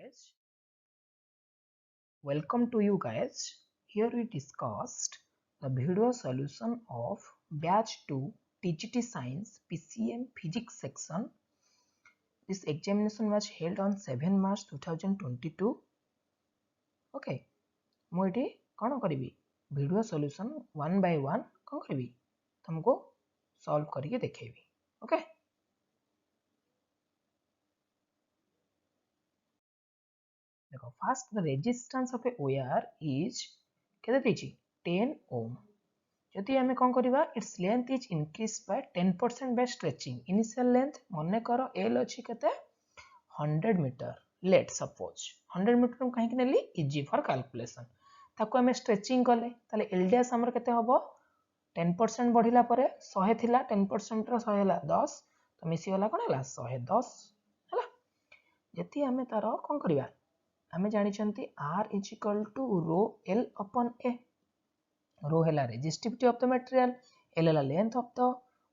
guys. Welcome to you guys. Here we discussed the video solution of batch 2 TGT Science PCM Physics section. This examination was held on 7 March 2022. Okay. ମୁଁ ଏଠି କ'ଣ କରିବି video solution one by one କ'ଣ କରିବି ତୁମକୁ solve କରିକି ଦେଖେଇବି okay देखो first the resistance of a wire is केते देछि 10 ओम जदि हमें कोन करबा its length is increase by 10% by stretching initial length मने करो एल अछि केते 100 मीटर लेट सपोज 100 मीटर काहे कि नेली इजी फॉर कैलकुलेशन ताको हमें स्ट्रेचिंग कले ताले एल डैश हमर केते हबो 10% बढ़िला परे 100 थिला 10% रो 100 हला 10 तो मिसी वाला कोन हला 110 हला जति हमें तारो कोन करबा हमें जानी चंती R is equal to rho L upon A. Rho है resistivity of the material, L है length of the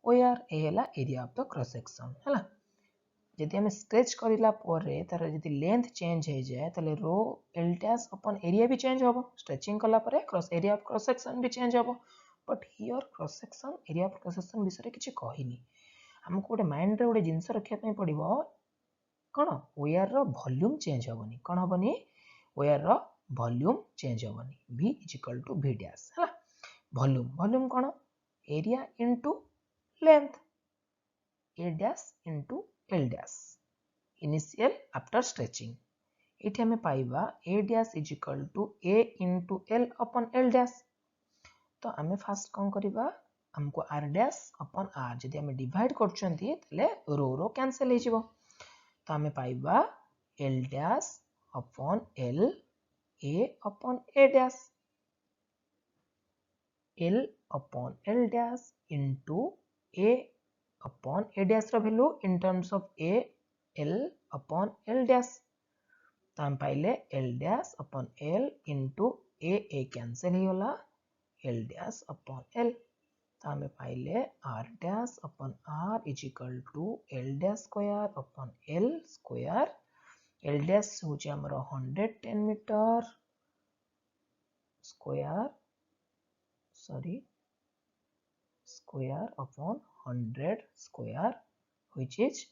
wire, A है area of the cross section. है ना? यदि हमें stretch करिला परे तार यदि length change है जाए ताले rho L dash upon area भी change होबो. Stretching कला परे cross area of cross section भी change होबो. But here cross section area of cross section विषय किछि कहिनी. हमको गोटे माइंड रे गोटे जिंस रखिया पई पड़िबो कौन वायर रो वॉल्यूम चेंज होबनी कौन होबनी वायर रो वॉल्यूम चेंज होबनी v is equal to v dash है वॉल्यूम वॉल्यूम कौन area into length a dash into l dash initial after stretching एठी हमें पाइबा a dash is equal to a into l upon l dash तो हमें first कौन करबा हमको r डैश अपॉन r जदी हमें डिवाइड करछंती तले रो रो कैंसिल हे जिवो तो हमें पाइबा L dash upon L A upon A dash L upon L dash into A upon A dash रो value in terms of A L upon L dash तो हम पाइले L dash upon L into A cancel ही होला L dash upon L तो हमें पाइले R dash upon R is equal to L dash square upon L square L dash होची हमरो 110 metre square square upon 100 square which is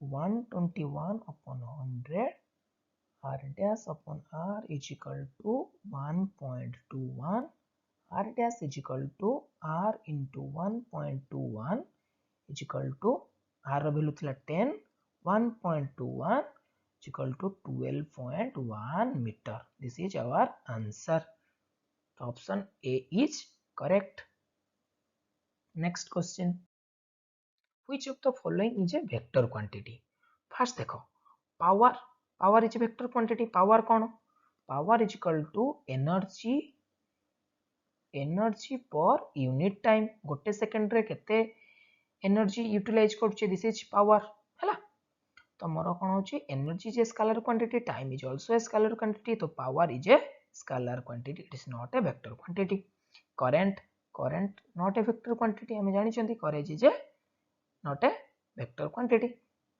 121 upon 100 R dash upon R is equal to 1.21 R dash is equal to R into 1.21 is equal to R value thila 10 1.21 is equal to 12.1 meter. This is our answer. So option A is correct. Next question. Which of the following is a vector quantity? First देखो power is a vector quantity. Power कौन? Power is equal to energy per unit time गोटे second रे केते energy utilize करछे this is power हैला तो मोर कोन होची energy is a scalar quantity time is also a scalar quantity तो power is a scalar quantity it is not a vector quantity current not a vector quantity हम जानि चंती charge is a not a vector quantity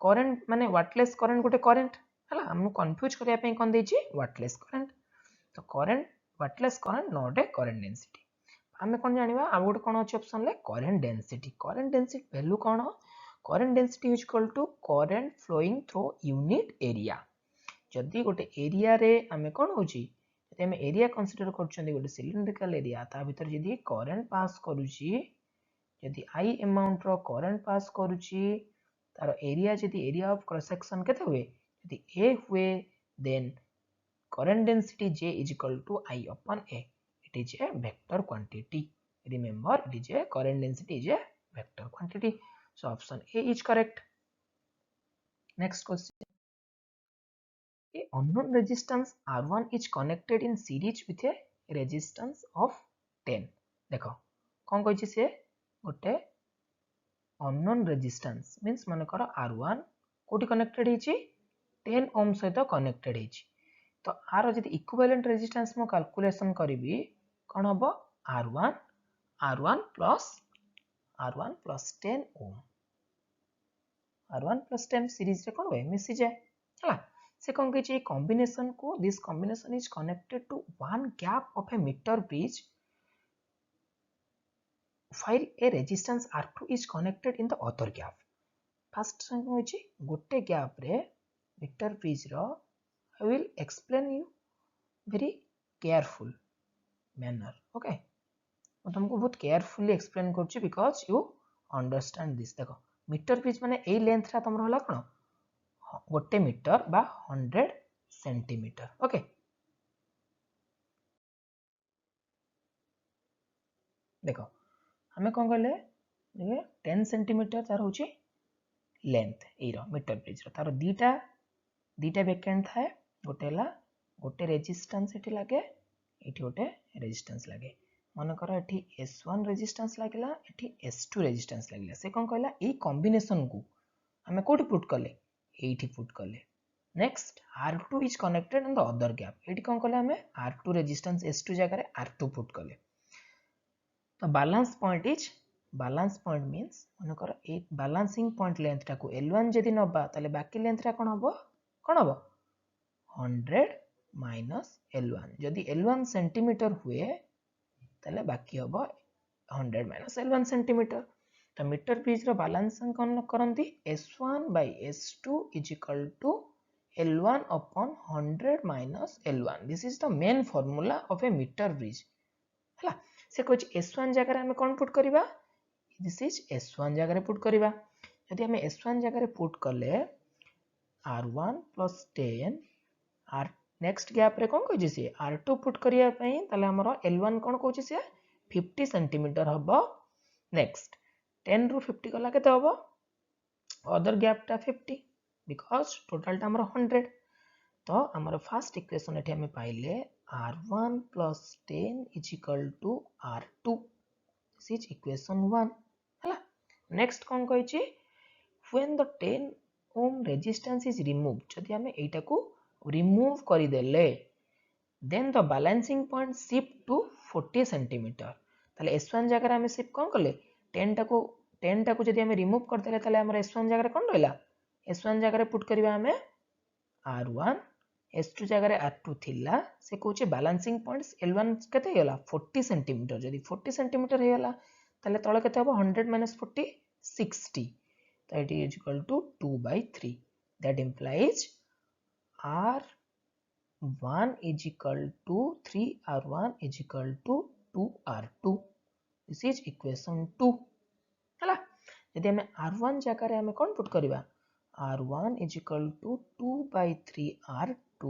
current माने wattless current गोटे current हैला हम confuse करिया पे कोन देछि वाटलेस करंट तो current wattless current not a current density हमें कौन जानिबा आ गोटे कौन अच्छे ऑप्शन ले करंट डेंसिटी वैल्यू कौन current density is equal to current flowing through unit area जदि गोटे एरिया रे हमें कौन होची जदि हमें एरिया कंसीडर करछंदी गोटे सिलिंड्रिकल एरिया ता भीतर जदि करंट पास करूची जदि आई अमाउंट रो करंट पास करूची तार एरिया जदि एरिया ऑफ क्रॉस सेक्शन केते हुए जदि ए हुए then current density J is equal to I upon A. It is a vector quantity. Remember, it is a current density is a vector quantity. So option A is correct. Next question. A unknown resistance R1 is connected in series with a resistance of 10. देखो कौन कहिछि से गोटे unknown resistance means माने करो R1 कोठी connected हिछि 10 ओम सहित connected हिछि तो are जदि इक्विवेलेंट रेजिस्टेंस मो कैलकुलेशन करिवि कोन हबो R1 प्लस 10 ओम R1 प्लस 10 सीरीज रे कोन वे मिसी जाय हला से कौन कही कॉम्बिनेशन को this combination is connected to one gap of a metre bridge while a resistance R2 is connected in the other gap. First होची गोटे गैप रे मीटर ब्रिज रो I will explain you very careful manner. Okay, मैं तुमको बहुत carefully explain करूची because you understand this. देखो metre bridge माने एई लेंथ रा तमरो होला कोन गोटे मीटर बा 100 सेंटीमीटर. ओके देखो हमें कौन कहले 10 सेंटीमीटर तार होची लेंथ एरो मीटर ब्रिज रो तार दीटा वेकेंट थाए गोटे रेजिस्टेंस एठी लागे एठी गोटे रेजिस्टेंस लागे मन कर एठी S1 रेजिस्टेंस लागला एठी S2 रेजिस्टेंस लागला से कौन कहला ए कॉम्बिनेशन को हमें कोठी पुट करले एठी पुट करले. Next R2 is connected in the other gap एठी कौन कहला हमें R2 रेजिस्टेंस S2 जगह रे R2 पुट करले. तो बैलेंस पॉइंट मीन्स मन कर ए बैलेंसिंग पॉइंट लेंथ टाको L1 जदि नबा ताले बाकी लेंथ रा कोन हबो 100 माइनस L1 जदि L1 सेंटीमीटर हुए ताले बाकी हबो 100 माइनस L1 सेंटीमीटर. तो मीटर ब्रिज रो बैलेंसिंग कोन करंती S1 by S2 is equal to L1 upon 100 minus L1. This is the main formula of a meter bridge. हला से कुछ S1 जगह हमें कौन पुट करिबा दिस इज S1 जगह पुट करिबा. यदि हमें S1 जगह पुट करले R1 plus 10 R next gap रे कौन कहछि से R2 पुट करिया पई तले हमरो L1 कौन कहछि से 50 सेंटीमीटर हबो. नेक्स्ट 10 रु 50 गला केते हबो अदर गैप टा 50 बिकॉज़ टोटल टा हमरो 100. तो हमरो फर्स्ट इक्वेशन एठी हमें पाइले R1 plus 10 is equal to R2. This is equation 1. हला नेक्स्ट कौन कहछि when the 10 ohm resistance is removed जदि हमें एटा को रिमूव करि देले then the balancing point shift to 40 cm. ताले S1 जगह हमें शिफ्ट कौन करले 10 टा को जदि हमें रिमूव कर देले ताले हमर S1 जगह कौन रहला S1 जगह पुट करबा हमें R1 S2 जगह R2 थिला से कहूचे बैलेंसिंग पॉइंट्स L1 केते हेला 40 cm जदि 40 cm हेला ताले तळे केते हबो 100 minus 40 60. That is equal to 2 by 3. That implies R1 is equal to 3R1 is equal to 2R2. This is equation 2. हला यदि हमें R1 जगह हमें कौन पुट करिबा R1 is equal to 2 by 3R2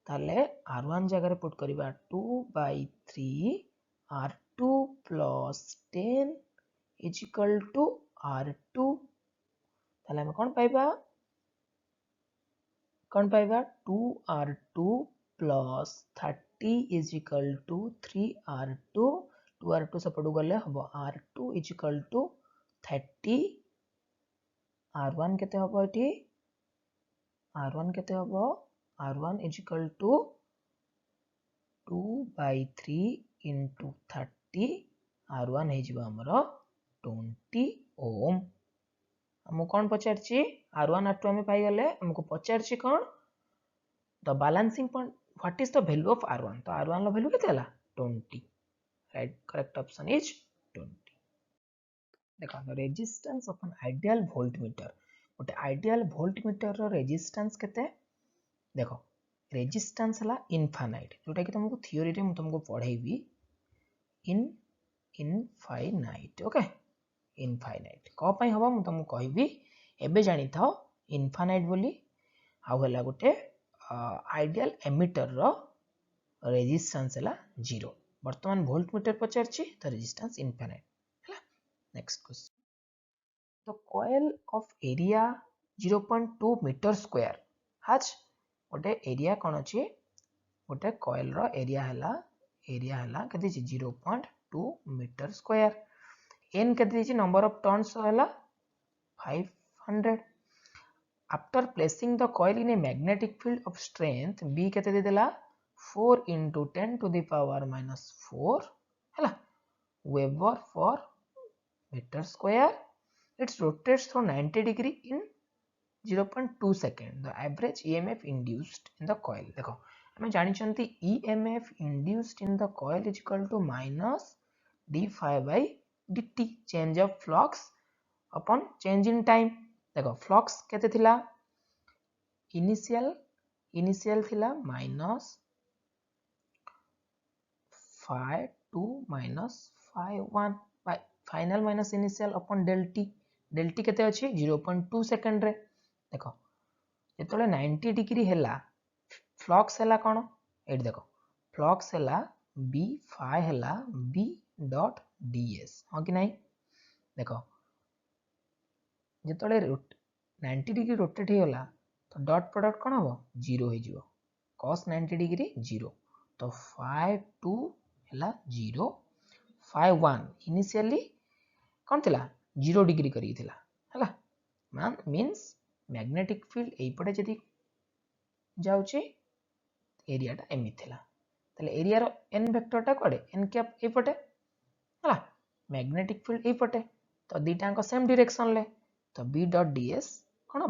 ताले R1 जगह पुट करिबा 2 by 3 R2 plus 10 is equal to R2 ताले हमें कौन पाइबा 2R2 plus 30 is equal to 3R2 2R2 सपटू गले हबो R2 is equal to 30 R1 केते हबो एठी R1 is equal to 2 by 3 into 30 R1 हे जिबो हमरो 20 ohm. हमको कौन पचारछि R1 R2 हमें पाई गले हमको पचारछि कौन the balancing point what is the value of R1. तो R1 लो वैल्यू केते हला 20. Right correct option is 20. देखो resistance of an ideal voltmeter गोटे आइडियल वोल्टमीटर रो रेजिस्टेंस केते देखो रेजिस्टेंस हला इनफाइनाइट जोटा कि तुमको थ्योरी रे हम तुमको पढाइबी इनफाइनाइट. ओके इनफाइनाइट को पई हबो हम तुमको कहबी एबे जानि थाओ इनफाइनाइट बोली आ होला गोटे आइडियल एमिटर रो रेजिस्टेंस हला 0. वर्तमान वोल्टमीटर पचारछि तो रेजिस्टेंस इनफाइनाइट हला. Next question the coil of area 0.2 meter square has गोटे एरिया कोन अछि गोटे coil रो एरिया हला कथि छि 0.2 meter square. n कथि छि नंबर ऑफ टर्न्स हला 500. after placing the coil in a magnetic field of strength b कते दे देला 4 into 10 to the power minus 4 हला Weber for meter square. It rotates for 90 degree in 0.2 second the average EMF induced in the coil देखो आम जानते EMF induced in the coil is equal to minus d∅dt change of flux upon change in time देखो flux केते थिला initial थिला minus phi2 minus phi1 by final minus initial upon del t केते अछि 0.2 second रे देखो जेतले 90 degree हैला flux हैला कोन एट देखो फ्लक्स हैला b phi हैला b डॉट ds हां कि नहीं देखो जेतले 90 डिग्री रोटेट हैला तो डॉट प्रोडक्ट कोन हो 0 हो जिवो cos 90 डिग्री 0 तो phi2 हैला 0 phi1 इनिशियली कौन थिला 0 डिग्री करी थिला हैला मान मींस मैग्नेटिक फील्ड एई पटे जदी जाउची एरिया टा एमि थिला तले एरिया रो n वेक्टर टा कोडे n कैप एई पटे हैला मैग्नेटिक फील्ड एई पटे तो दीटा को सेम डायरेक्शन ले तो b डॉट ds कोन हो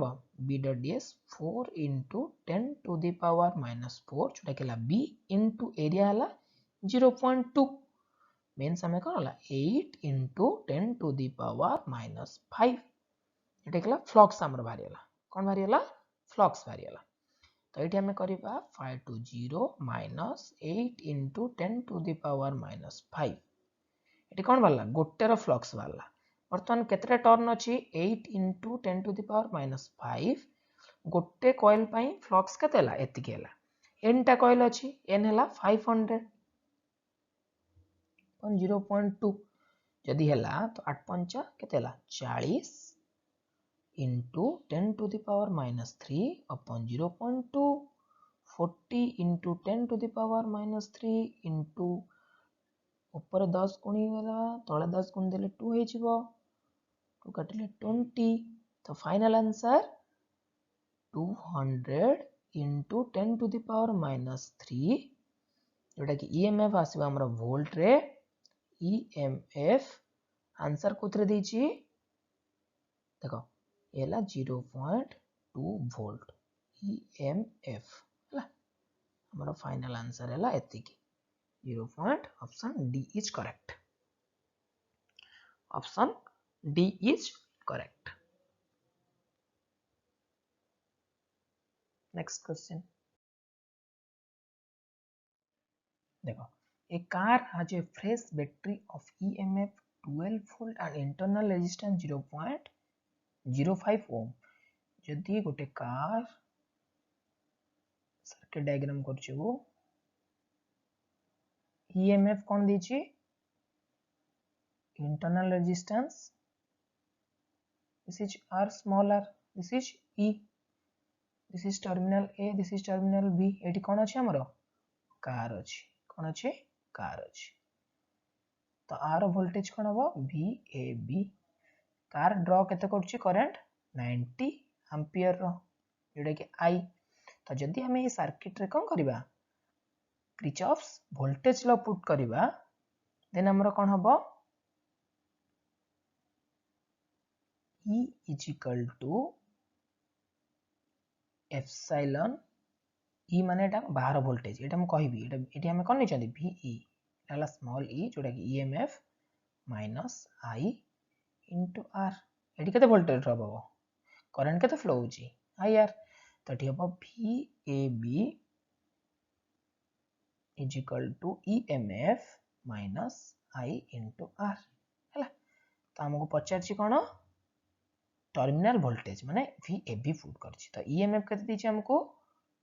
b dot ds 4 into 10 to the power minus 4 जोटा केला b into एरिया हला 0.2 means हमें कौन होला 8 into 10 to the power minus 5 ये केला फ्लक्स हमर बाहरी होला कौन बाहरी होला फ्लक्स बाहरी होला तो एठी हमें करिबा 5 to 0 minus 8 into 10 to the power minus 5 एठी कौन बाला गोटे रो फ्लक्स बाला वर्तमान केतरा टर्न अछि 8 into 10 to the power minus 5 गोटे कॉइल पई फ्लक्स केते होला एतिके होला n टा कॉइल अछि n होला 500 0.2 जदि हैला तो 8 पंचा केते हैला 40 into 10 to the power minus 3 upon 0.2 40 into 10 to the power minus 3 into ऊपर 10 गुणी वाला तळे 10 गुण देले 2 हे जिवो 2 काटिले 20 तो final answer 200 into 10 to the power minus 3 जोटा कि EMF आसीबा हमरा वोल्ट रे EMF आंसर कोथरे देछि देखो एला 0.2 वोल्ट EMF हला हमरा फाइनल आंसर एला एतिकी 0. Option D is correct. Option D is correct. Next question. देखो a car has a fresh battery of EMF 12 volt and internal resistance 0.05 ohm जदि गोटे कार सर्किट डायग्राम करछबो EMF कोन दीची internal resistance this is R small r this is E this is terminal A this is terminal B एटी कोन अछि हमरो कार अछि कोन अछि कार अछि तो आर वोल्टेज कोन हो VAB कार ड्रॉ केते करछि करंट 90 एंपियर रो जेडा कि I तो जदि हमें ये सर्किट रे कोन करबा क्रिचॉफ्स वोल्टेज लॉ पुट करबा देन हमरो कोन होबो E is equal to epsilon E माने एटा बाहर वोल्टेज एटा हम कहबी एटा हम कोन नै चंदी VE एला स्मॉल e जोटा कि EMF minus I into R eighty केते वोल्टेज रहबो करंट केते फ्लो होची IR तो एटी होबो VAB is equal to EMF minus I into R हैला तो हमको पचार छी कोन टर्मिनल वोल्टेज माने VAB पुट करछि तो EMF केते दिछि हमको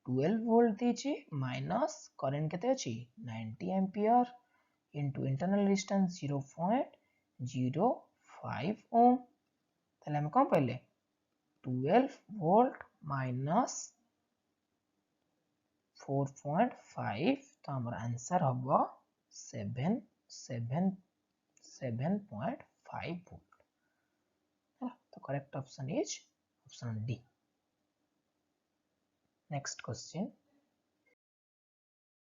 12 वोल्ट दीची माइनस करंट केते अछि 90 एंपियर इनटू इंटरनल रेजिस्टेंस 0.05 ओम तले हम कोन पहले 12 वोल्ट माइनस 4.5 तो हमर आंसर हबो 7.5 वोल्ट तो correct option is option D Next question.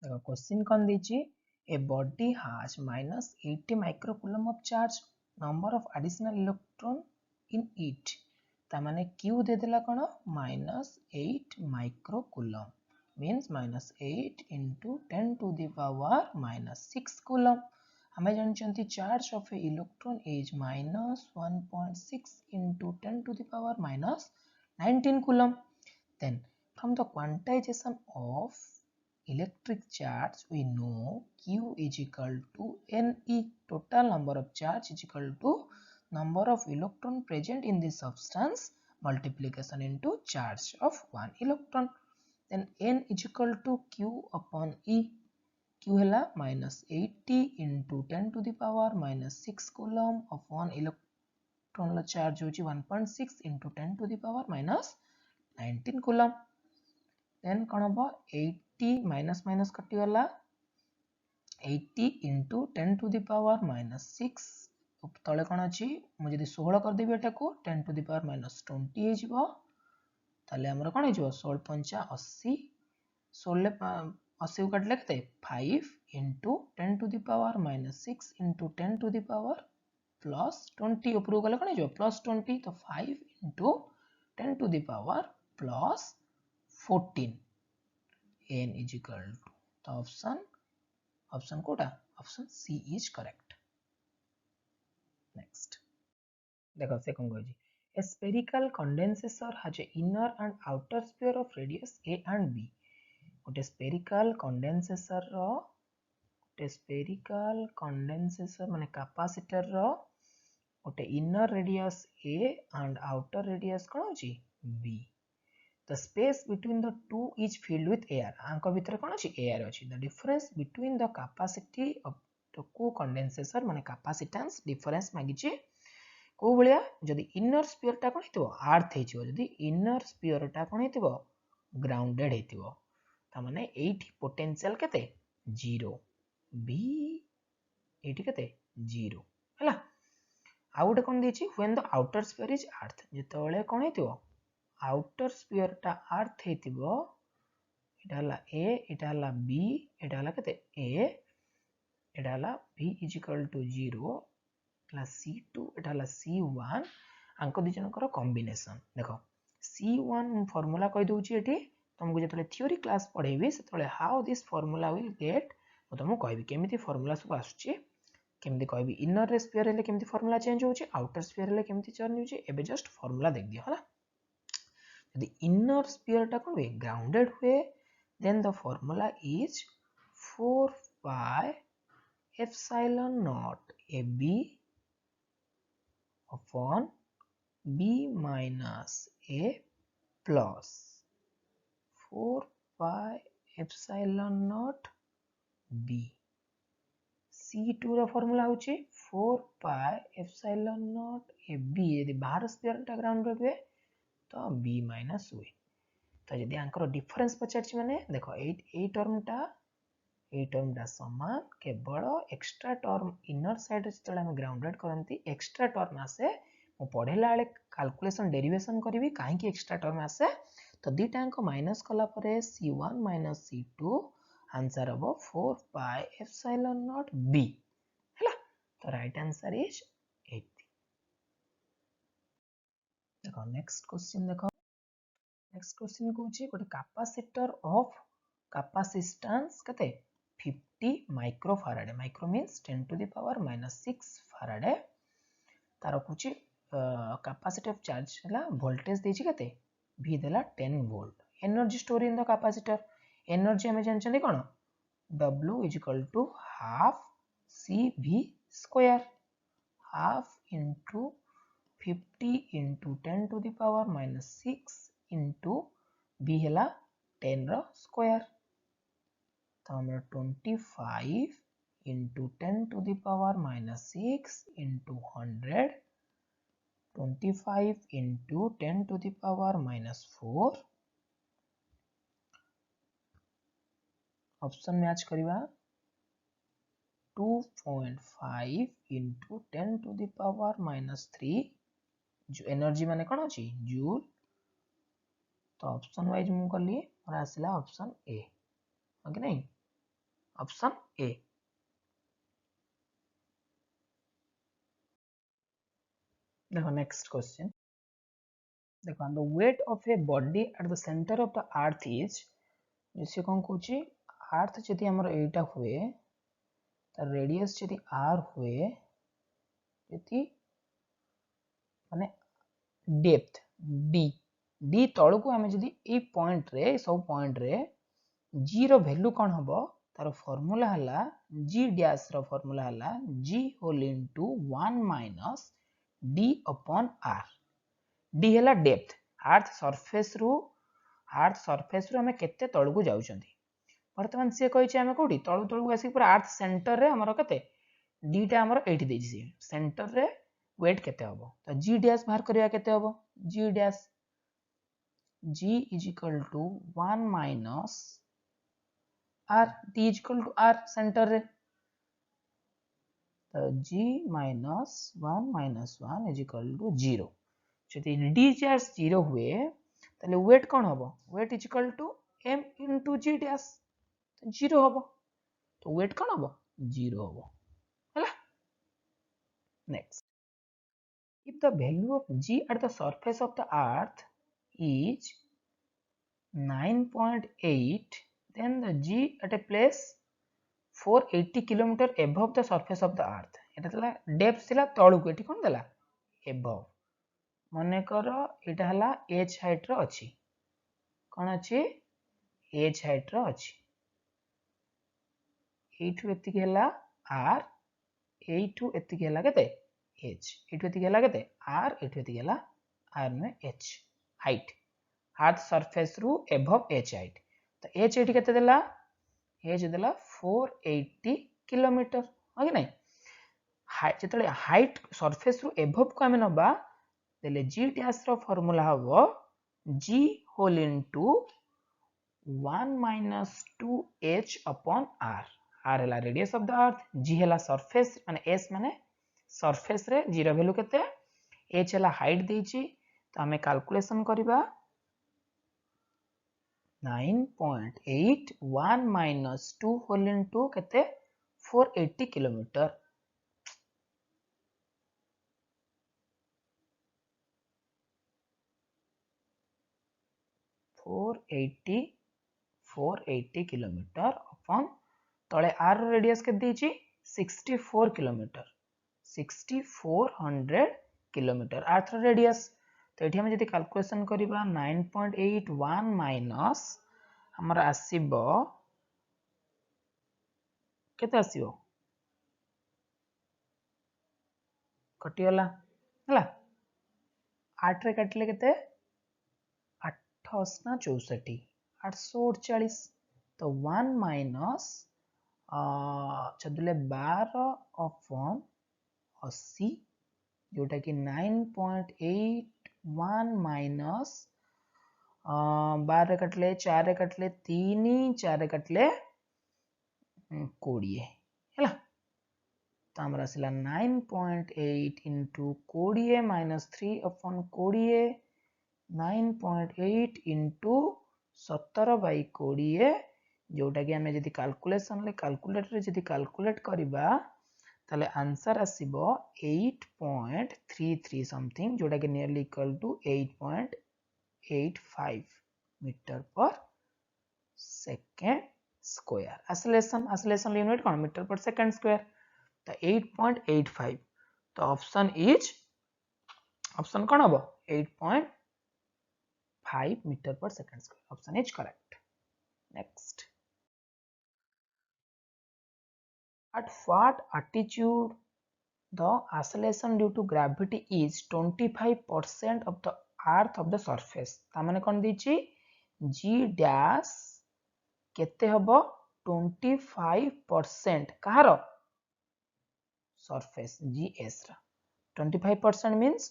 The question can be a body has minus 80 microcoulomb of charge, number of additional electron in it तामाने Q दे देला कोन -8 microcoulomb means -8 into 10 to the power -6 coulomb. हमें जानछंती charge of a electron is -1.6 into 10 to the power -19 coulomb. Then from the quantization of electric charge we know Q is equal to Ne, total number of charge is equal to number of electron present in the substance multiplication into charge of one electron. Then N is equal to Q upon E. Q है -80 into 10 to the power -6 coulomb upon electron charge होची 1.6 into 10 to the power -19 coulomb. Then कौन हम 80 minus minus कटी गला 80 into 10 to the power -6 तले कौन अच्छी मुझे यदि 16 कर देबी एटा को 10 to the power -20 हे जिवो ताले हमर कौन हे जिवो 16 पंचा 80 16 80 को काटले केते 5 into 10 to the power -6 into 10 to the power +20 ऊपर गले कौन हे जिवो +20 तो 5 into 10 to the power +14 n is equal to the option कोटा option C is correct. Next देखो second गोजी a spherical condenser has a inner and outer sphere of radius a and b. गोटे spherical condenser माने capacitor रो गोटे inner radius a and outer radius कौन होची b. The space between the two is filled with air. आंक भितर कौन अछि air अछि. The difference between the capacity of the two condenser माने capacitance difference मागिछि को भलिया जदि inner sphere टा कोन हेतिबो अर्थ हेजिबो जदि inner sphere टा कोन हेतिबो ग्राउंडेड हेतिबो ता माने 8 पोटेंशियल केते 0 b 8 केते 0 हला आ गोटे कोन देछि when the outer sphere is earth जेतबेले cone हेतिबो outer sphere टा अर्थ हेतिबो एटा हला a एटा हला b एटा हला केते a एटा हला b is equal to 0 हला c2 एटा हला c1 आंक दि जनकर कॉम्बिनेशन देखो c1 फार्मूला कहि दोछि एठी तुमको जेतले थ्योरी क्लास पढेबी सेतले how this formula will get म तुमको कहबी केमिति फार्मूला सब आसुछि केमिति कहबी इनर स्फीयर हेले केमिति फार्मूला चेंज होछि आउटर स्फीयर हेले केमिति चेंज होछि एबे जस्ट फार्मूला देख दियो हला the inner sphere टा कोन grounded हुए then the formula is 4 pi epsilon naught ab upon b minus a plus 4 pi epsilon naught b c2 row formula होची 4 pi epsilon naught ab यदि बाहर स्फीयर टा grounded हुए तो b माइनस हुए तो यदि आंकर डिफरेंस पचारछि माने देखो ए टर्म टा समान केवल एक्स्ट्रा टर्म इनर साइड रे हम ग्राउंडेड करंती एक्स्ट्रा टर्म आसे मो पढेला वाले कैलकुलेशन डेरिवेशन करबी काहे कि एक्स्ट्रा टर्म आसे तो दीटा अंक माइनस कला परे c1 - c2 आंसर हबो 4 pi epsilon naught b हैला तो राइट आंसर इज 8 देखो नेक्स्ट क्वेश्चन देखो नेक्स्ट क्वेश्चन कोची गोटे कैपेसिटर ऑफ कैपेसिटेंस कते 50 microfarad micro means 10 to the power -6 farad तार कोची कैपेसिटिव चार्ज हला वोल्टेज देछि कते v देला 10 volt energy store in the capacitor energy हमें जानछन कोन w = half cv square half into 50 into 10 to the power -6 into b हला 10 रो स्क्वायर तो हमरा 25 into 10 to the power -6 into 100 25 into 10 to the power -4 option match करिवा 2.5 into 10 to the power -3 जो energy माने कोन अछि जूल तो ऑप्शन वाइज मु कली और आसला ऑप्शन ए ओके नहीं ऑप्शन ए देखो नेक्स्ट क्वेश्चन देखो the weight of a body at the centre of the earth is जैसे कौन कहूँ अर्थ जदि आमर एटा हुए तार रेडियस जदि आर हुए जदि माने डेप्थ डी डी तल को आम जदि ए पॉइंट रे सब पॉइंट रे जी रो वैल्यू कौन हम तार फॉर्मूला हला जी डैश रो फॉर्मूला हला g whole into 1 minus d upon r d हला डेप्थ अर्थ सरफेस रु हमें केते तल को जाउछंती वर्तमान से कहिछि हमें कोठी तळु तळु आसी पूरा अर्थ सेंटर रे हमर केते डी टा हमर एठी देछि से सेंटर रे वेट केते हबो तो जी डैश बाहर करिया केते हबो जी dash g is equal to 1 minus r d is equal to r centre रे तो g minus 1 is equal to 0 जदि d चार्ज 0 हुए ताले वेट कोन हबो weight is equal to m into g dash 0 हबो तो वेट कोन हबो 0 हबो हला next if the value of g at the surface of the earth is 9.8 then the g at a place 480 km above the surface of the earth এটা तला depth थिला तळुक एठी कोन देला above मने करो एटा हला h height रो अछि कोन अछि h height रो अछि एठु एतिक हला r एठु एतिक हला केते h एठु एतिक हला केते r एठु एतिक हला r में h height अर्थ सरफेस रु above h height तो h एठी केते देला h देला 480 किलोमीटर हो कि नहीं जेतले हाइट सरफेस रु above को हमें नबा देले g डैश रो फार्मूला हबो g whole into 1 minus 2h upon r r हला radius of the earth g हला सरफेस माने s माने सरफेस रे g रो वैल्यू केते h हला हाइट देछि तो हमें कैलकुलेशन करबा 9.8 1 minus 2 whole into केते 480 किलोमीटर 480 किलोमीटर अपॉन तळे r रेडियस के देछि 64 किलोमीटर 6400 किलोमीटर अर्थ रेडियस तो एठी हम जदि कैलकुलेशन करबा 9.81 माइनस हमर आसीबो केते आसीबो कटि होला हला 8 रे काटले केते 8 ना 64 848 तो 1 माइनस चदुले 12 अपॉन 80 जोटा कि 9.81 माइनस 12 कटले 4 कटले 3 4 कटले 20 हैला तो हमरा सिला 9.8 into 20 minus 3 upon 20 9.8 into 17 by 20 जोटा कि हमें जदि कैलकुलेशन ले कैलकुलेटर रे जदि कैलकुलेट करबा ताले आंसर आसीबो 8.33 समथिंग जोटा कि नियरली इक्वल टू 8.85 मीटर पर सेकंड स्क्वायर एक्सेलरेशन यूनिट कोन मीटर पर सेकंड स्क्वायर तो 8.85 तो ऑप्शन कौन हम 8.5 मीटर पर second square option is correct next at what altitude the acceleration due to gravity is 25% of the earth of the surface ता माने कोन दिछि g dash केते हबो 25% कहारो सरफेस GS रा 25% मींस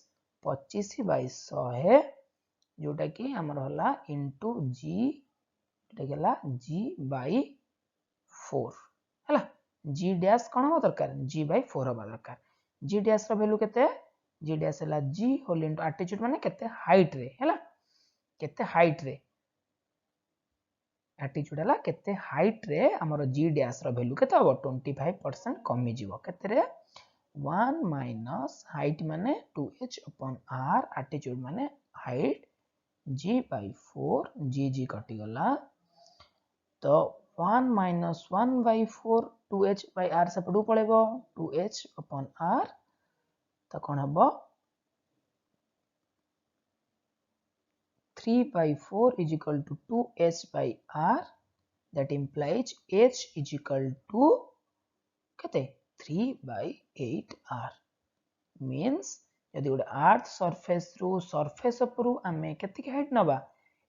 25/100 जोटा कि हमर होला इनटू g जोटा कि होला g/4 हैला g डैश कोन हो दरकार g/4 हो दरकार g डैश रा वैल्यू केते g डैश होला g होल इनटू एल्टीट्यूड माने केते हाइट रे हैला केते हाइट रे एल्टीट्यूड हला केते हाइट रे हमर g डैश रा वैल्यू केते हो 25% कमी जीवो केते रे 1 minus height माने 2h upon r altitude माने हाइट g by 4 g कटि गला तो 1 minus 1 by 4 2h by r सेपटू पळेबो 2h upon r तो कौन हबो 3 by 4 is equal to 2h by r that implies h is equal to केते 3 by 8 r means यदि गोटे अर्थ सरफेस रु सरफेस उपरु आमे केतिक हाइट नबा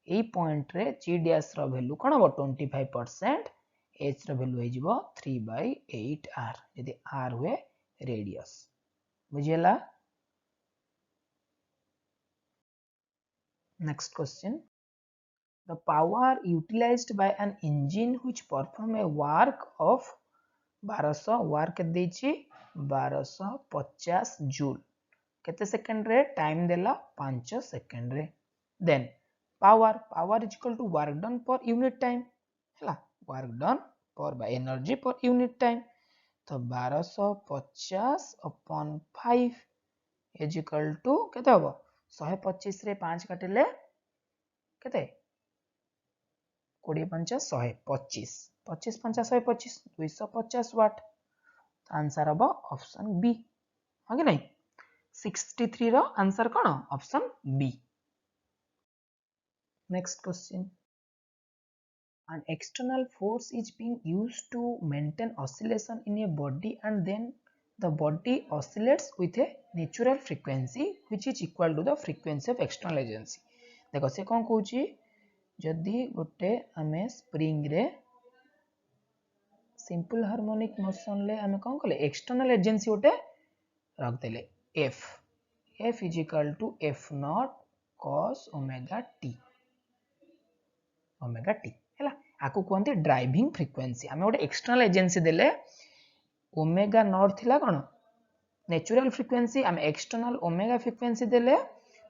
एई पॉइंट रे g डैश रो वैल्यू कोन हो 25% h रो वैल्यू हे जिवो 3 by 8 r यदि r हुए रेडियस बुझियला next question the power utilized by an engine which perform a work of 1200 work देछि 1250 जूल केते सेकंड रे टाइम देला 5 सेकंड रे then power is equal to work done per unit time हला work done per by energy per unit time तो 1250 upon 5 is equal to केते होबो 125 रे 5 काटिले केते 20 5 125 25 5 125 250 वाट तो आंसर हम ऑप्शन बी हाँ कि नहीं 63 रो आंसर कौन option B next question an external force is being used to maintain oscillation in a body and then the body oscillates with a natural frequency which is equal to the frequency of external agency देखो से कौन कहूची जदि गोटे आमे spring रे simple harmonic motion ले आमे कौन कले एक्सटर्नल एजेंसी गोटे रख देले f is equal to f naught cos omega t हैला आकु कहते ड्राइविंग फ्रिक्वेंसी आमे गोटे एक्सटर्नल एजेंसी देले ओमेगा नॉट थिला कोन नेचुरल फ्रिक्वेंसी आमे एक्सटर्नल ओमेगा फ्रिक्वेंसी देले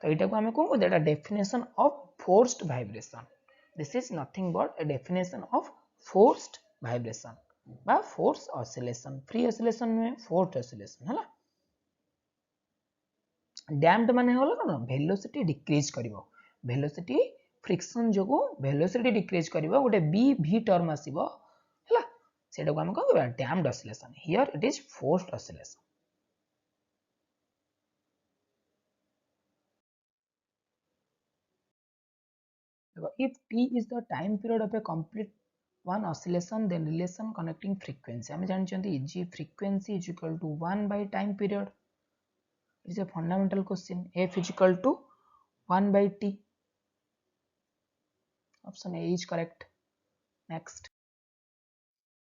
तो एटा को आमे कोन एटा definition of forced vibration this is nothing but a definition of forced vibration बा फोर्स ऑसिलेशन फ्री ऑसिलेशन में फोर्स्ड ऑसिलेशन हैला डैम्प्ड माने होला कोन वेलोसिटी डिक्रीज करिवो वेलोसिटी फ्रिक्शन जोगु वेलोसिटी डिक्रीज करिवो गोटे बी v टर्म आसीबो हैला सेटा को हम कहबो damped oscillation here it is forced oscillation if t is the time period of a complete one oscillation then relation connecting frequency हम जानचंती g frequency is equal to 1 by time period it is a fundamental question f is equal to 1 by t option A is correct next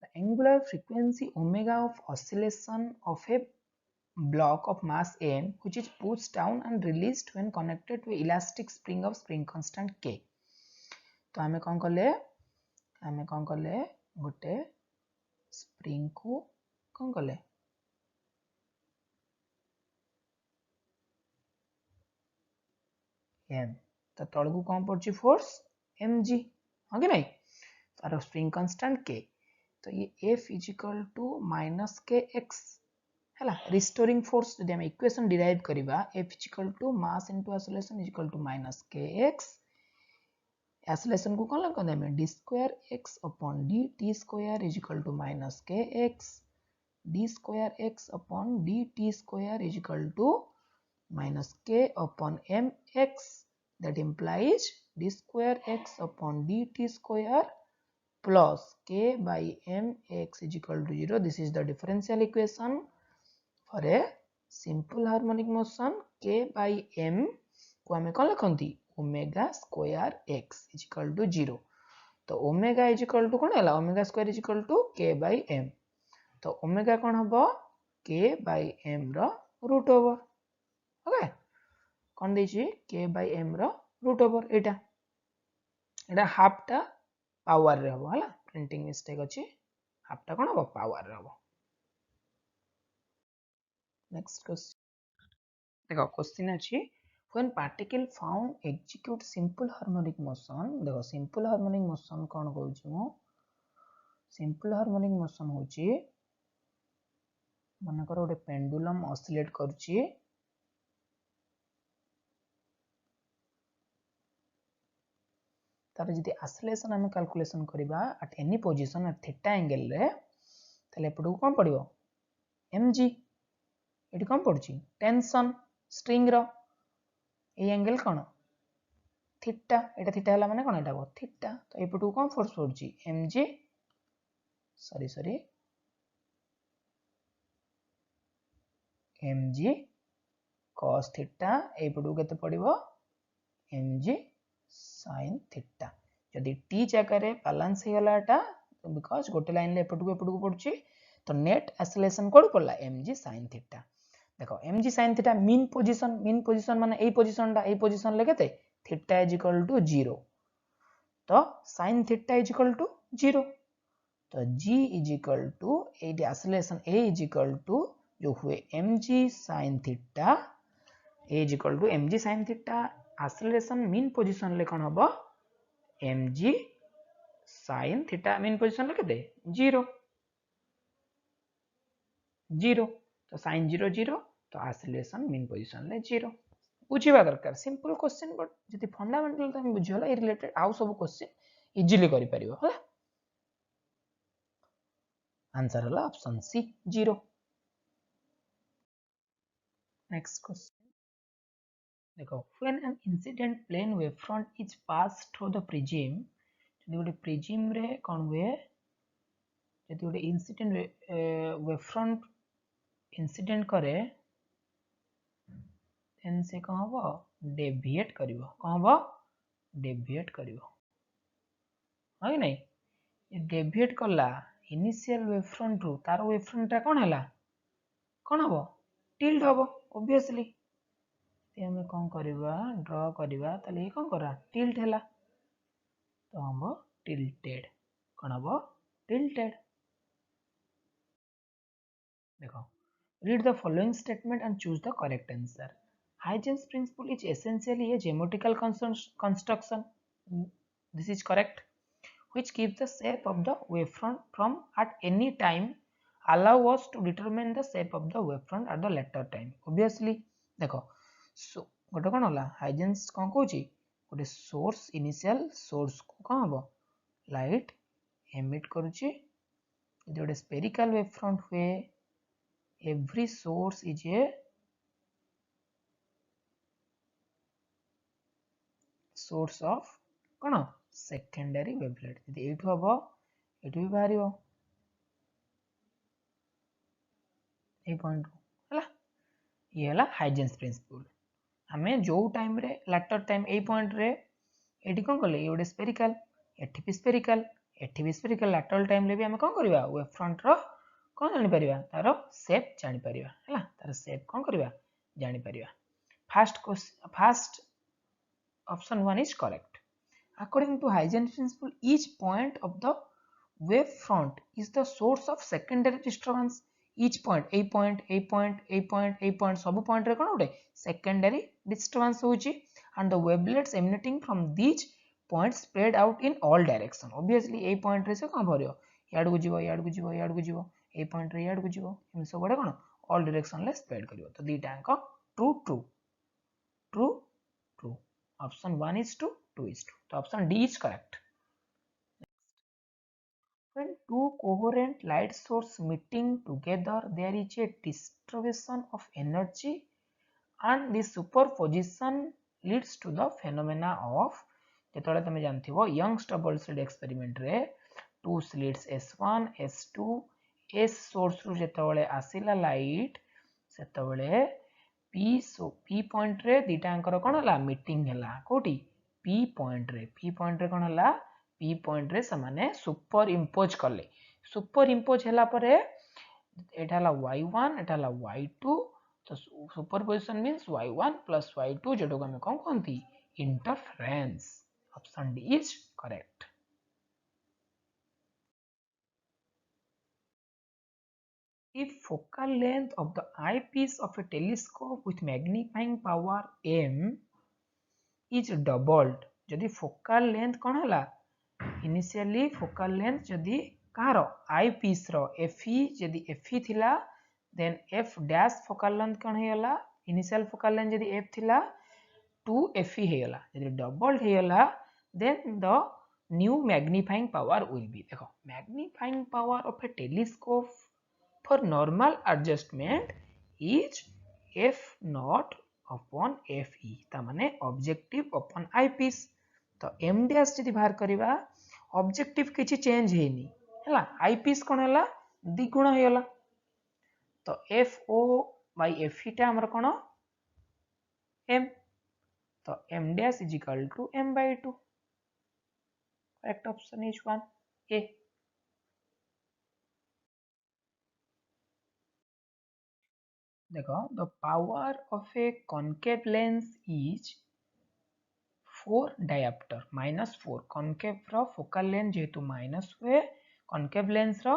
the angular frequency omega of oscillation of a block of mass m which is pushed down and released when connected to elastic spring of spring constant k तो आमे कौन कले गोटे spring को कौन कले m तो तळ को कौन पड़ची फोर्स mg हां कि नहीं तार स्प्रिंग कांस्टेंट k तो ये f is equal to minus kx हैला रिस्टोरिंग फोर्स जदि हम इक्वेशन डिराइव करिबा f is equal to mass into acceleration is equal to minus kx acceleration को कौन लगा देमे d square x upon dt square is equal to minus kx d square x upon dt square is equal to minus k upon mx that implies d square x upon dt square plus k by mx is equal to 0 this is the differential equation for a simple harmonic motion k by m को हमें कौन लिखंती omega square x is equal to 0 तो omega is equal to कौन हैला omega square is equal to k by m तो omega कौन हबो k by m रो रूट ओवर ओके कौन देछि k by m रो रूट ओवर एटा हाफ टा पावर रे हबो हला प्रिंटिंग मिस्टेक अछि हाफ टा कोन हबो पावर रे हबो नेक्स्ट क्वेश्चन देखो क्वेश्चन अछि when particle found execute simple harmonic motion देखो simple harmonic motion कोन कहू छी मो simple harmonic motion होची माने करो ओटे पेंडुलम ऑसिलेट करूची तार जदि एक्सेलरेशन आम कैलकुलेशन करबा at any position at theta angle रे ताले एपटू कोन पड़िबो mg एटी कोन पड़ची टेंशन स्ट्रिंग रो ए एंगल कोन थीटा एटा थीटा हला माने कोन एटा को थीटा तो एपटू कोन फोर्स पड़ची mg sorry mg cos theta एपटू केते पड़िबो mg sin थीटा जदि t जगह रे बैलेंस हे गला एटा बिकॉज़ गोटे लाइन ले एपटू को पड़ची तो नेट एक्सेलरेशन कोड पड़ला mg sin थीटा देखो mg sin theta mean position माने ए पोजीशन ले केते थीटा इज इक्वल टू 0 तो sin theta is equal to 0 तो g is equal to a acceleration a is equal to जो हुए mg sin theta a is equal to mg sin theta acceleration mean position ले कोन हबो mg sin theta mean position ले केते 0 तो sin 0 0 तो एक्सेलरेशन मीन पोजीशन ले 0 बुझिबा दरकार सिंपल क्वेश्चन बट जति फंडामेंटल तमे बुझियला ए रिलेटेड आउ सब क्वेश्चन इजीली करि परिबो हला आंसर हला ऑप्शन सी 0 नेक्स्ट क्वेश्चन देखो when an incident plane wavefront is passed through the prism जदि गोटे प्रिज्म रे कोन हुए जदि गोटे इंसिडेंट वेवफ्रंट इंसिडेंट करे देन से कोन हबो डेविएट करिवो कोन हबो डेविएट करिवो हां कि नै ये डेविएट करला इनिशियल वेवफ्रंट रु तार वेवफ्रंट ता कोन हला कोन हबो टिल्ट हबो ऑब्वियसली ते हमें कोन करबा ड्रा करबा तले ये कोन करा टिल्ट हला तो हम tilted कोन हबो tilted देखो read the following statement and choose the correct answer Huygens principle is essentially a geometrical construction this is correct which gives the shape of the wavefront from at any time allow us to determine the shape of the wavefront at the later time obviously देखो so गोटे कोन होला Huygens कोन कहूची गोटे source initial source को कोन हबो light emit करूची गोटे spherical wavefront हुए every source is a source of cone secondary wavelet यदि एठु हबो एठु भी बाहरियो ए पॉइंट हला ये हला हाइजेंस प्रिंसिपल हमें जो टाइम रे लेटर टाइम ए पॉइंट रे एठी कोन करले ये गोटे स्पेरिकल एठी भी स्पेरिकल लेटरल टाइम ले भी हमें कोन करबा वेव फ्रंट रो कोन जानि परिबा तारो शेप जानि परिबा हला तारो शेप कोन करबा जानि परिबा first option 1 is correct according to Huygens principle each point of the wave front is the source of secondary disturbance each point सब point रे कोन उठे secondary disturbance होची and the wavelets emanating from these points spread out in all direction obviously a point रे से कोन भरियो याड को जीवो ए point रे याड को जीवो हम सब बडे कोन ऑल डायरेक्शन ले स्प्रेड करियो तो दीटा अंक true option 1 is true 2 is true so option D is correct when two coherent light sources meeting together there is a distribution of energy and this superposition leads to the phenomena of जेतोले तमे जानथिबो Young's double slit experiment रे two slits S1 S2 S source रु जेतोले आसिला light सेतोले P point रे दीटा अंकर कोन हला meeting हला कोठी P point रे कोन हला P point रे समाने सुपर इंपोज हला परे एटा हला y1 एटा हला y2 तो superposition means y1 plus y2 जेटो को हम कोन कहंती interference option D is correct if focal length of the eyepiece of a telescope with magnifying power m is doubled जदि focal length कोन हला इनिशियली focal length जदि कार eyepiece रो fe जदि fe थिला then f dash focal length कोन हेला इनिशियल focal length जदि f थिला 2 fe हेला जदि डबल हेला then the new magnifying power will be, देखो magnifying power of a telescope for normal adjustment is f naught upon fe, ता माने objective upon eyepiece। तो m dash जदि बाहर करिवा objective किछि चेंज हेनी हला, eyepiece कोन हला द्विगुण हेला, तो fo by fe टा हमर कोन m, तो m dash is equal to m by 2। correct option is 1a। देखो the power of a concave lens is 4 diopter minus 4 concave row focal length जेहेतु माइनस हुए concave lens रो,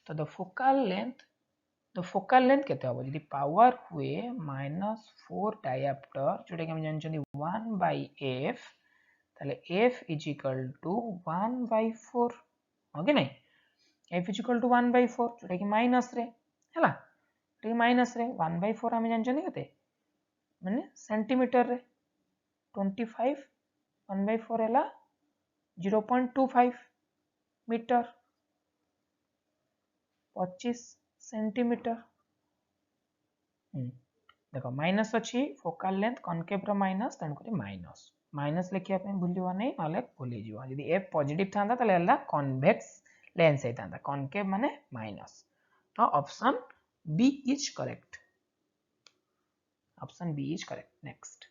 तो the focal length केते हबो जदि power हुए -4 diopter जोटा कि हम जानछन 1 by f, ताले f is equal to 1 by 4 okay नहीं, f is equal to 1 by 4 जोटा कि माइनस रे हला, तो माइनस रे 1 by 4 हम जानछन केते माने सेंटीमीटर रे 25 1 by 4 है 0.25 मीटर 25 सेंटीमीटर। देखो माइनस अच्छी focal length concave rho minus तेणुक minus minus लिखिया पे भूलिबा नहीं नले भूली जीवा, यदि एफ पॉजिटिव थांदा तले हला कन्वेक्स लेंस हे थांदा, कनकेव माने माइनस। तो option B is correct, option B is correct. Next,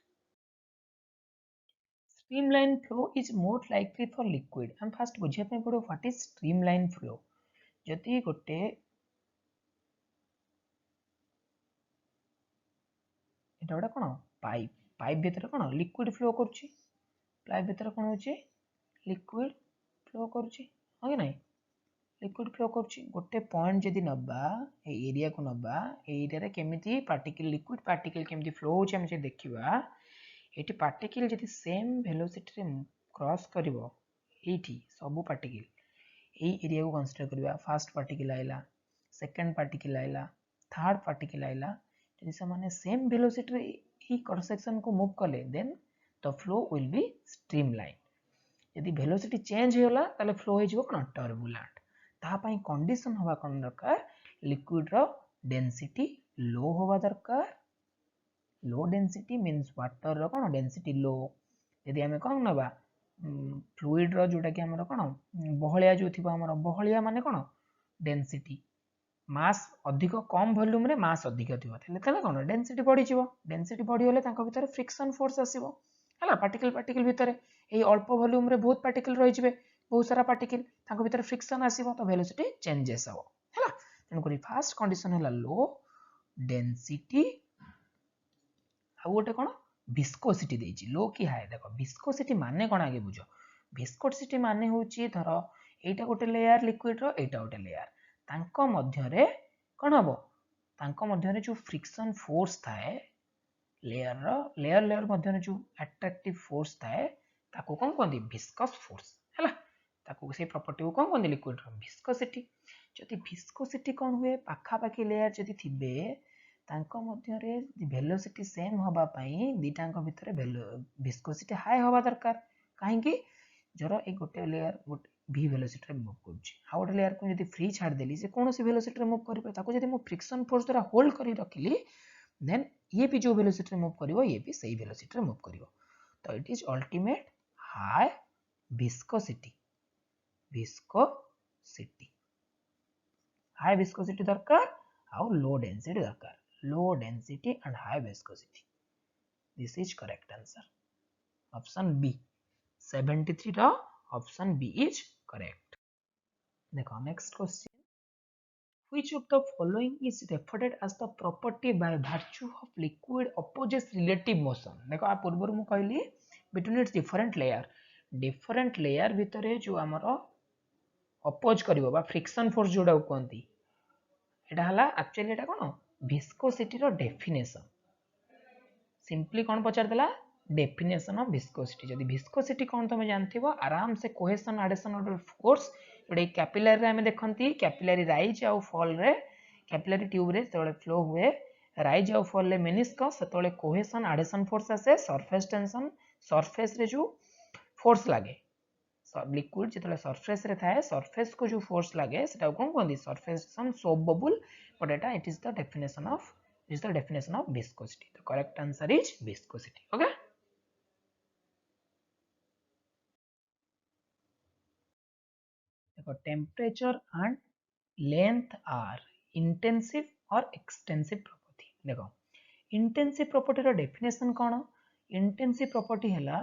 streamline flow is more likely for liquid। हम फर्स्ट बुझे पे पड़ो व्हाट इज streamline flow। जदि गोटे एटा गोटे कोन पाइप, पाइप भीतर कोन लिक्विड फ्लो करछि, पाइप भीतर कोन होछि लिक्विड फ्लो करछि हो कि नहीं, लिक्विड फ्लो करछि। गोटे पॉइंट जदि नबा ए एरिया को नबा, ए एरिया रे केमिति पार्टिकल लिक्विड पार्टिकल केमिति फ्लो होछि हम जे देखिबा। एटी पार्टिकल जदि सेम वेलोसिटी रे क्रॉस करिवो, एठी सब पार्टिकल ए एरिया को कंसीडर करिबा, फर्स्ट पार्टिकल आइला, सेकंड पार्टिकल आइला, थर्ड पार्टिकल आइला, जदि से माने सेम वेलोसिटी रे ई क्रॉस सेक्शन को मूव कले then the flow will be streamline. यदि वेलोसिटी चेंज होला ताले फ्लो हो जिवो कोन टर्बुलेंट। ता पई कंडीशन होबा कोन दरकार, लिक्विड रो डेंसिटी लो होबा दरकार। लो डेंसिटी मीन्स वाटर रो कोन डेंसिटी लो। यदि हमें कोन नबा फ्लूइड रो जोटा कि हमर कोन बहलिया जो थिबा, हमर बहलिया माने कोन डेंसिटी, मास अधिक कम वॉल्यूम रे मास अधिक थिबो तले तले कोन डेंसिटी बढ़ी जिवो। डेंसिटी बढ़ी होले तांको भीतर फ्रिक्शन फोर्स आसीबो हला, पार्टिकल पार्टिकल भीतर ए अल्प वॉल्यूम रे बहुत पार्टिकल रहि जिवे, बहुत सारा पार्टिकल तांको भीतर फ्रिक्शन आसीबो, तो वेलोसिटी चेंजेस हो हला। तन करी फर्स्ट कंडीशन हला लो डेंसिटी, आ गोटे कोन विस्कोसिटी देछि लो कि हाई। देखो विस्कोसिटी माने कोन आगे बुझो, विस्कोसिटी माने होछि धरो एटा गोटे लेयर लिक्विड रो, एटा गोटे लेयर, तांको मध्य रे कोन हबो, तांको मध्य रे जो फ्रिक्शन फोर्स थाए लेयर रो, लेयर लेयर मध्य रे जो अट्रैक्टिव फोर्स थाए ताको कोन कोंदी विस्कस फोर्स हला। ताको से प्रॉपर्टी को कोन कोंदी लिक्विड रो विस्कोसिटी। जदि विस्कोसिटी कोन हुए पाखा पाखी लेयर जदि थिबे तांको मध्य रे वेलोसिटी सेम होबा पई दिटांको भीतर विस्कोसिटी हाई होबा दरकार। काहे कि जरो ए गोटे लेयर गोटे v वेलोसिटी रे मूव करछि, आ गोटे लेयर को जदि फ्री छाड़ देली से कोनोसी वेलोसिटी रे मूव करिवे, ताको जदि मो फ्रिक्शन फोर्स द्वारा होल्ड करी रखिली देन ये भी जो वेलोसिटी रे मूव करिवो ये भी सही वेलोसिटी रे मूव करिवो। तो it is ultimate high viscosity, viscosity high viscosity दरकार और लो डेंसिटी दरकार, low density and high viscosity. This is correct answer, option B 73 रो ऑप्शन बी इज करेक्ट। देखो next question, which of the following is referred as the property by virtue of liquid opposes relative motion। देखो आ पूर्व मु कहली between its different layer भितरे जो हमरो oppose करिवो बा फ्रिक्शन फोर्स जोडा कहंती, एटा हला एक्चुअली एटा कोन विस्कोसिटी रो डेफिनेशन। सिंपली कोन पचार देला डेफिनेशन ऑफ विस्कोसिटी। जदि विस्कोसिटी कोन तमे जानथिबो आराम से कोहेशन एडिशन ऑफ फोर्स जोडे कैपिलरी रे हम देखंती, कैपिलरी राइज आउ फॉल रे, कैपिलरी ट्यूब रे तळे फ्लो हुए राइज आउ फॉल रे मेनिस्कस तळे कोहेशन एडिशन फोर्स आसे, सरफेस टेंशन सरफेस रे जो फोर्स लागे लिक्विड जिते सरफेस रे थाए सरफेस को जो फोर्स लगे सेटा कोन कहंदी सरफेस सोप बबल बट एटा it is the definition of viscosity. The correct answer is viscosity. Okay. देखो temperature and length are intensive और एक्सटेंसिव प्रॉपर्टी. देखो इंटेंसिव प्रॉपर्टी रो डेफिनेशन कोन? इंटेंसिव प्रॉपर्टी हला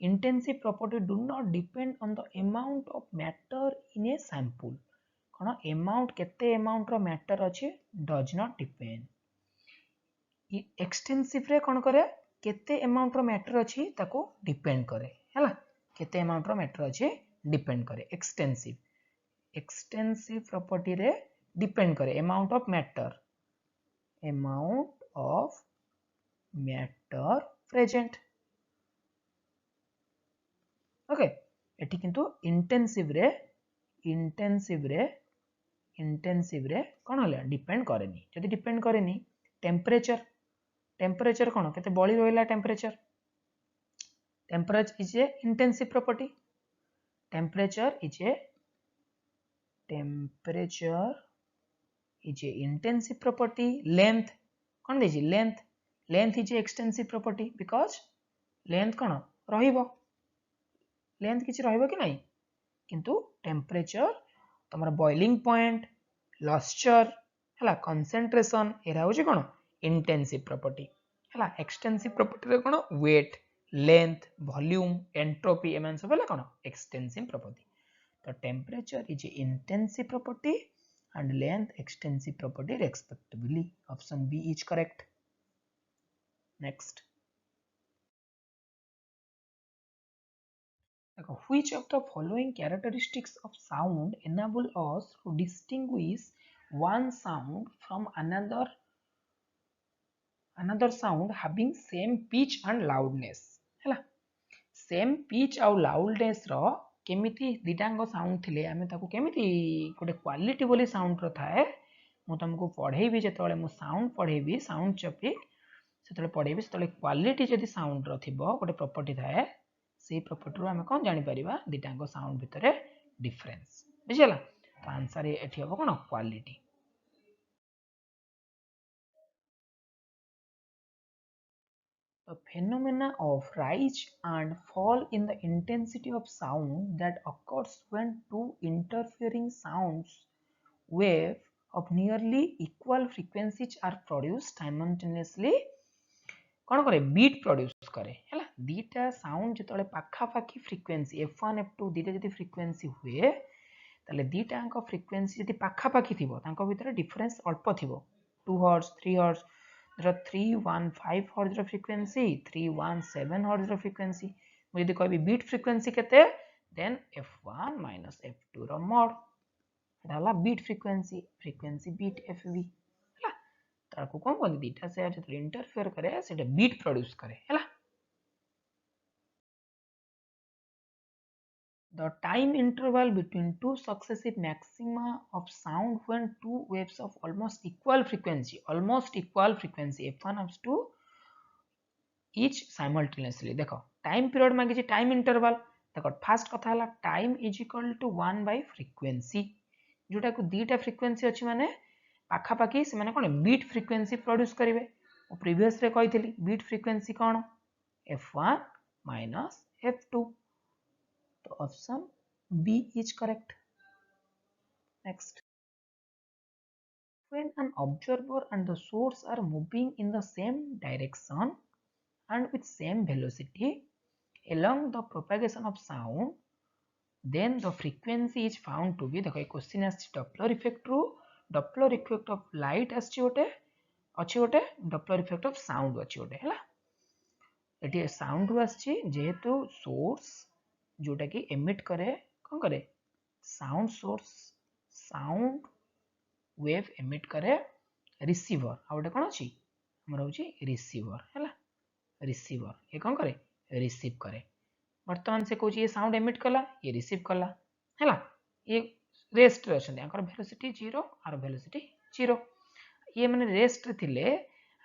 intensive property do not depend on the amount of matter in a sample. Cone amount केते amount रो matter अछि does not depend. Extensive रे कोन करे केते amount रो matter अछि ताको depend करे हैला केते amount रो matter अछि depend करे. एक्सटेंसिव प्रॉपर्टी रे depend करे amount of matter present. Okay एठी किंतु इंटेंसिव रे कोन होला डिपेंड करेनी. जदि डिपेंड करेनी टेम्परेचर कोन केते बळी रहला temperature is a intensive property. Temperature is a intensive property. Length कोन देजी length is a extensive property because length कोन रहिबो लेंथ किछि रहइबो कि नाही किंतु टेम्परेचर तमरा बॉइलिंग पॉइंट लॉइस्चर हला कंसंट्रेशन एरा होची कोन इंटेंसिव प्रॉपर्टी हला. एक्सटेंसिव प्रॉपर्टी रे कोन वेट लेंथ वॉल्यूम एंट्रोपी एमन सब हला कोन एक्सटेंसिव प्रॉपर्टी. तो temperature is a intensive property and length extensive property respectively. Option B is correct. Next. Which of the following characteristics of sound enable us to distinguish one sound from another sound having same pitch and loudness? हैला same pitch और loudness रो केमिति दिटांग sound थिले आमे ताको केमिति गोटे quality बोली sound रो थाए मु तुमको पढेबी जेतले मु साउंड पढेबी साउंड चपी सेतले पढेबी सेतले क्वालिटी जदी साउंड रो थिबो गोटे प्रॉपर्टी थाए से प्रॉपर्टी रो आमे कोन जानि परिबा दिटांग साउंड भितरे डिफरेंस बुझियला. तो आंसर एठी हबो कोन quality. The phenomena of rise and fall in the intensity of sound that occurs when two interfering sounds wave of nearly equal frequencies are produced simultaneously कौन करे बीट प्रोड्यूस करे हैला. दीटा sound जेतले पाखा पाखी frequency f1 f2 दीटा जदी frequency हुए ताले दीटा अंक फ्रीक्वेंसी जदी पाखा पाखी थिबो तांको भितर डिफरेंस अल्प थिबो 2 hertz 3 hertz 315 hertz frequency 317 hertz frequency मु यदि कहबी बीट फ्रीक्वेंसी केते देन f1 माइनस f2 रो मोड एटाला बीट फ्रीक्वेंसी बीट fv हैला. ताको कोन कोन दीटा से जते इंटरफेयर करे सेटा बीट प्रोड्यूस करे हैला. The time interval between two successive maxima of sound when two waves of almost equal frequency f1 of 2 each simultaneously. देखो टाइम पीरियड मांगी टाइम इंटरवल देखो फास्ट कथा हला time is equal to 1 by frequency जोटा को दीटा frequency अछि माने पाखा पाखी से माने कोन बीट फ्रीक्वेंसी प्रोड्यूस करिवे. ओ प्रीवियस रे कहितली बीट फ्रीक्वेंसी कोन f1 माइनस f2. तो option B is correct. Next. When an observer and the source are moving in the same direction and with same velocity along the propagation of sound, then the frequency is found to be the question as Doppler effect ru Doppler effect of light as gote Doppler effect of sound अच्छी गोटे है ये sound रू आसी जेहेतु source जोटा कि emit करे कौन करे sound source sound wave emit करे रिसीवर आ गोटे कौन अच्छी आमर हूँ रिसीवर है रिसीवर ये कौन करे रिसीव करे बर्तमान से कौन ये साउंड एमिट कला ये रिसीव कला है ये रेस्ट वेलोसिटी 0 आर वेलोसिटी 0 ये माने रेस्ट थिले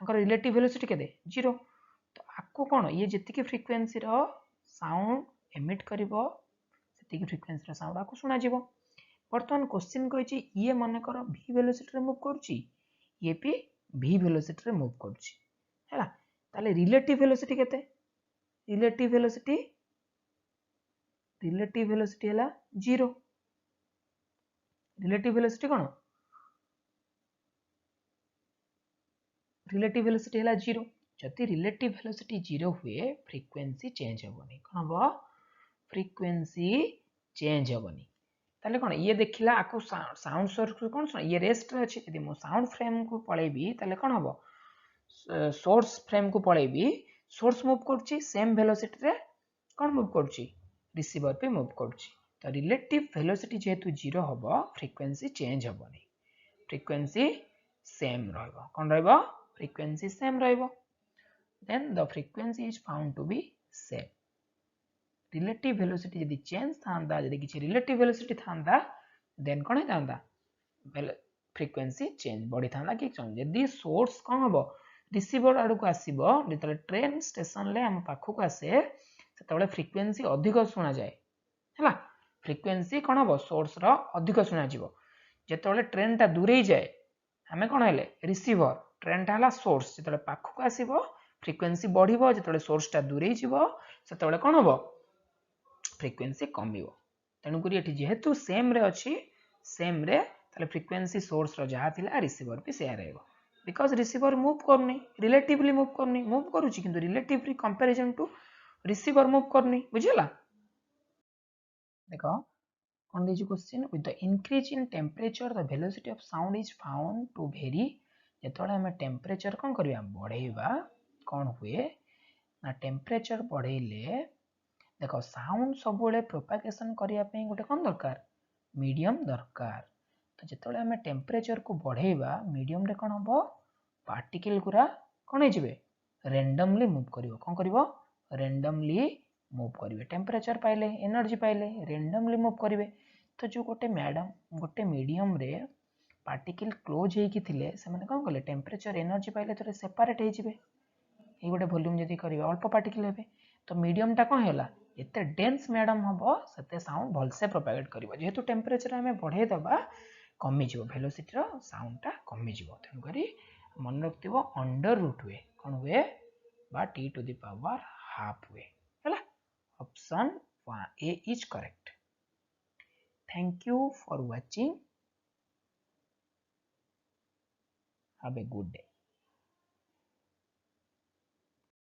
रिलेटिव वेलोसिटी केते 0 तो आपको कौन ये जी फ्रिक्वेन्सी साउंड एमिट कर सेटिक फ्रिक्वेन्सी साउंड आपको सुना जीवो। बर्तमान क्वेश्चन कहिछि ये मन कर v वेलोसिटी रे मूव करूछि, ये भी v वेलोसिटी रे मूव करूछि हैला। ताले रिलेटिव वेलोसिटी केते? रिलेटिव वेलोसिटी हैला 0। रिलेटिव वेलोसिटी कोन? रिलेटिव वेलोसिटी हैला 0। जति रिलेटिव वेलोसिटी 0 हुए फ्रीक्वेंसी चेंज हेबोनी। कोन हबो? फ्रीक्वेंसी चेंज हेबोनी। ताले कोन ये देखिला आको साउंड सोर्स को कोन ये रेस्ट रे अछि। यदि मो साउंड फ्रेम को पळेबी ताले कोन हबो? सोर्स फ्रेम को पळेबी, सोर्स मूव करछि सेम वेलोसिटी रे कोन मूव करछि? रिसीवर पे मूव करछि। तो रिलेटिव वेलोसिटी जेहेतु 0 हबो फ्रीक्वेंसी चेंज हेबोनी, फ्रीक्वेंसी सेम रहइबो। कोन रहइबो? फ्रीक्वेंसी सेम रहइबो। then the frequency is found to be same. Relative velocity यदि चेंज थांदा, यदि किछि रिलेटिव वेलोसिटी थांदा देन कोन हे थांदा? फ्रीक्वेंसी चेंज बढ़ी थांदा कि कम। यदि सोर्स कोन हबो? रिसीवर आडू को आसीबो, जेतले ट्रेन स्टेशन ले हम पाखु को आसे सेतबेले फ्रीक्वेंसी अधिक सुना जाय हैला। फ्रीक्वेंसी कोन हबो? सोर्स रो अधिक सुना जिवो। जेतबेले ट्रेन ता दूरे जाय हमें कोन हेले? रिसीवर। ट्रेन ता हला सोर्स, जेतले पाखु को आसीबो फ्रीक्वेंसी बढ़िबो, जेतले सोर्स ता दूरे जिवो सेतबेले कोन हबो? फ्रीक्वेंसी कमिबो। तेनु करी एठी जेहेतु सेम रे अछि, सेम रे ताले फ्रीक्वेंसी सोर्स रो जहा थिला रिसीवर पे शेयर हेबो। बिकॉज रिसीवर मूव करनी, रिलेटिवली मूव करनी, मूव करूची किंतु relatively comparison to receiver move करनी। बुझिला? देखो on this question, with the increase in temperature the velocity of sound is found to vary। जेतोले हमें टेम्परेचर कोन करबा बढ़ेबा कोन हुए ना, टेम्परेचर बढ़ेले देखो साउंड सबुले प्रोपागेशन करिया पे गोटे कोन दरकार? मीडियम दरकार। तो जेतोले हमें टेम्परेचर को बढ़ेबा मीडियम रे कोन हबो? पार्टिकल गुरा कोन हे जिवे? रैंडमली मूव करिवो। कोन करिवो? रैंडमली मूव करिवे। टेम्परेचर पाइले, एनर्जी पाइले, रैंडमली मूव करिवे। तो जो गोटे गोटे मीडियम रे पार्टिकल क्लोज हेकी थिले से माने कोन कले? टेम्परेचर एनर्जी पाइले थोड़े सेपरेट हे जिवे। ए गोटे वॉल्यूम जदी करिवे अल्प पार्टिकल हेबे। तो मीडियम टा कोन होला? एते डेंस मैडम हबो सेते साउंड भल से प्रोपागेट करिवो। जेहेतु टेम्परेचर हमें बढ़े दबा कमी जिवो, वेलोसिटी रो साउंड टा कमी जिवो। तेन करी मन रखतिबो अंडर रूट हुए कोन हुए? बा t to the power half हुए हैला। Option A is correct. Thank you for watching. Have a good day.